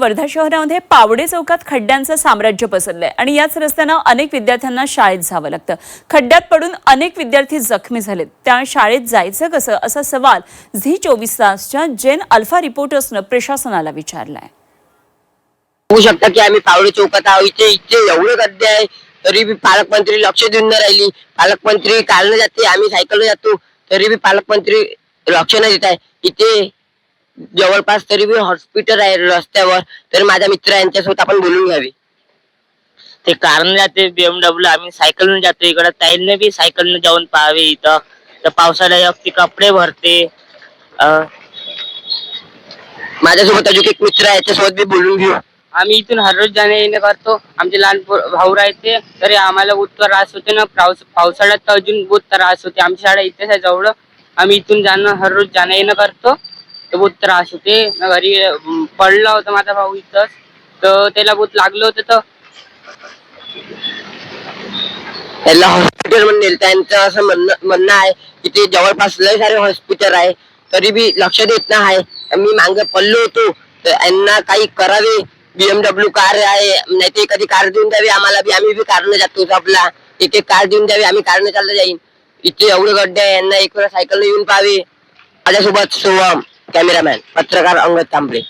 वर्धा शहरामध्ये पावडे चौकात खड्ड्यांचं साम्राज्य पसरलंय आणि याच रस्त्यानं अनेक विद्यार्थ्यांना शाळेत जावं लागतं। खड्ड्यात पडून अनेक विद्यार्थी जखमी झालेत। त्या शाळेत जायचं कसं असा सवाल झी24 तासच्या जेन अल्फा रिपोर्टर्सनं प्रशासनाला विचारलाय। होऊ शकता की आम्ही पावडे चौकात आहोत, इथे एवढे गड्डे आहे तरी भी पालकमंत्री लक्ष देऊन नाही राहिली। पालकमंत्री कालनं जाते, आम्ही सायकलने जातो तरी भी पालकमंत्री लक्ष नाही देत आहे। इथे जवळपास तरी भी हॉस्पिटल आहे रस्त्यावर, तर माझा मित्र यांच्यासोबत आपण बोलून घ्यावे। ते कारने जाते BMW, आम्ही सायकलने जातो। इकडे ताईंनी बी सायकलने जाऊन पाहावे। इथं तर पावसाळ्यात अगदी कपडे भरते। माझ्यासोबत अजून एक मित्र आहे, त्याच्यासोबत बी बोलून घेऊ। आम्ही इथून हर रोज जाणे येणे करतो। आमचे लहान भाऊ राहते तरी आम्हाला बहुत त्रास होते ना। पावसाळ्यात तर अजून बहुत त्रास होते। आमची शाळा इथेच आहे जवळ, आम्ही इथून हर रोज जाणे येणे करतो, तर बहुत त्रास होते। घरी पडला होता माझा भाऊ इथंच, तर त्याला बहुत लागलं होतं। तर त्याला हॉस्पिटल मध्ये त्यांचं असं म्हणणं आहे की ते जवळपास लय सारे हॉस्पिटल आहे तरी भी लक्ष देत नाही। मी मागे पडलो होतो, तर यांना काही करावे। BMW कार आहे, नाही ते कधी कार देऊन द्यावी आम्हाला बी, आम्ही बी कारने जातो। आपला एक कार देऊन द्यावी, आम्ही कारने चाललं जाईन। इथे एवढे गड्डे आहे, यांना एक वेळा सायकलने येऊन पाहावे। माझ्यासोबत सोहम, कॅमेरामॅन, पत्रकार अंगद तांबरे।